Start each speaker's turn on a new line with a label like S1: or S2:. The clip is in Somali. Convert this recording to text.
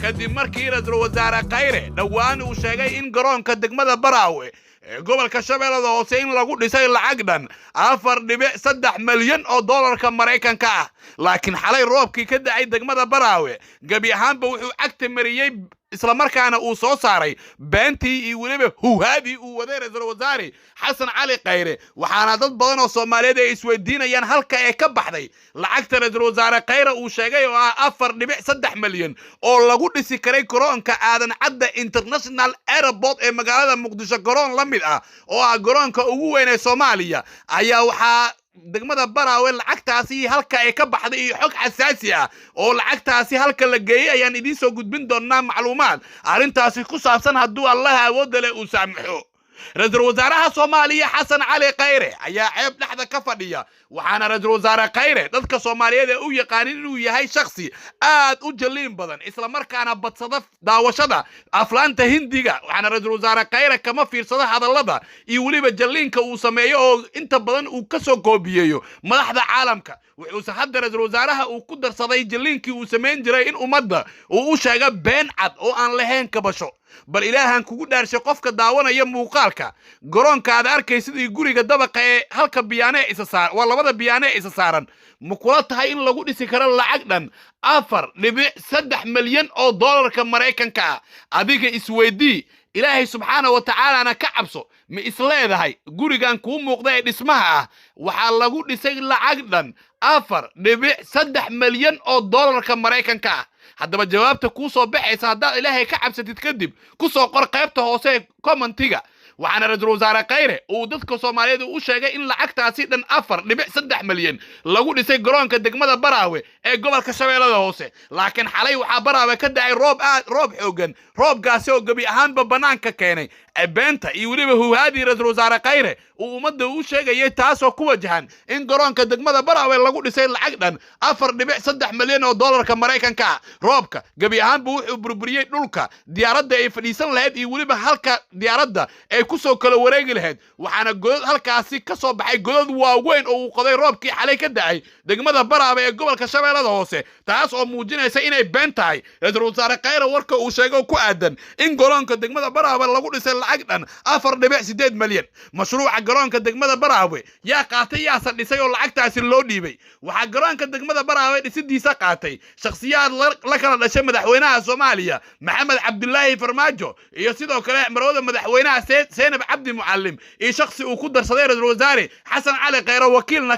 S1: kadib markii ra'iisul wasaare Khayre dhawaan uu sheegay in garoonka degmada Baraawe gobolka Shabeellada Hoose in lagu dhisay lacag dhan 4.3 milyan oo dollarka Mareykanka ah laakiin xalay roobkii ka dhacay degmada Baraawe gabi ahaanba wuxuu agta mariyay isla markaana uu soo saaray beentii iyo waliba huhaadii uu waday ra'iisul wasaare Xasan Cali Khayre waxaana dad badan oo Soomaaliyeed ay isweydiinayaan halka ay ka baxday lacagta ra'iisul wasaare Khayre uu sheegay oo ah 4.3 milyan oo lagu dhisi karay garoonka Aadan Cadde International Airport ee magaalada Muqdisho garoon la mid ah oo ah garoonka ugu weyn ee Soomaaliya ayaa waxaa degmada Baraawe lacagtaasi halka ay ka baxday iyo xog xasaasi ah oo lacagtaasi halka la geeyay ayaan idin soo gudbin doonaa macluumaad arintaasi ku saabsan hadduu Allah awood leh uu saamaxo ra'iisul wasaaraha Soomaaliya Xasan Cali Khayre ayaa ceeb dhaxda ka fadhiya waxaana ra'iisul wasaare Khayre dadka Soomaaliyeed u yaqaan inuu yahay shakhsi aad u jaliin badan isla markaana badsada daawashada aflaanta Hindiga waxaana ra'iisul wasaare Khayre kama fiirsada hadallada iyo waliba jaliinka uu sameeyo oo inta badan uu ka soo koobiyeeyo madaxda caalamka wuxuu hadda ra'iisul wasaaraha uu ku darsaday jaliinkii uu sameyn jiray in ummadda uu u sheego been cad oo aan lahayn kabasho bal ilaahan kugu dhaarshay qofka daawanaya muuqaalka garoonka aad arkaysid iyo guriga dabaqa ee halka biyaane isa saar waa labada biyaane isa saaran ma kula tahay in lagu dhisi karo lacag dhan 4.3 milyan oo dollarka Mareykanka ah adiga isweydii ilaahay subxaanahu wa ta'ala ka cabso ma isleedahay gurigan ku muuqda ee dhismaha ah waxa lagu dhisay lacag dhan 4.3 milyan oo dollarka Mareykanka ah haddaba jawaabta ku soo baxaysa hadda ilaahay ka cabsatid kadib ku soo qor qaybta hoose commentiga waxaana ra'iisul wasaare Khayre uu dadka Soomaaliyeed u sheegay in lacagtaasi dhan 4.3 milyan lagu dhisay garoonka degmada Baraawe ee gobolka Shabeellada Hoose laakiin xalay waxa Baraawe ka dhacay roob xoogan roobkaasi oo gabi ahaanba banaanka keenay beenta iyo waliba huhaadii ra'iisul wasaare Khayre uu ummadda u sheegay taasoo ku wajahan in garoonka degmada Baraawe lagu dhisay lacag dhan 4.3 milyan oo dollarka Mareykanka roobka gabi ahaanba wuxuu burburiyay dhulka diyaaradda ay fadhiisan lahayd iyo waliba halka diyaaradda ay ku soo kala wareegi lahayd waxaana godad halkaasi ka soo baxay godad waaweyn oo uu qoday roobkii xalay ka dhacay degmada Baraawe ee gobolka Shabeellada Hoose taas oo muujinaysa inay been tahay ra'iisul wasaare Khayre warka uu sheegay ku aadan in garoonka degmada Baraawe lagu dhisay lacag dhan 4.8 milyan mashruuca garoonka degmada Baraawe yaa qaatay yaa dhisay oo lacagtaasi loo dhiibay waxa garoonka degmada Baraawe dhisidiisa qaatay shakhsiyaad la kala dhashay madaxweynaha Soomaaliya Maxamed Cabdullaahi Farmaajo iyo sidoo kale marwada madaxweynaha Seenab Cabdi Mucallim iyo shakhsi uu ku darsaday ra'iisul wasaare Xasan Cali Khayre wakiilna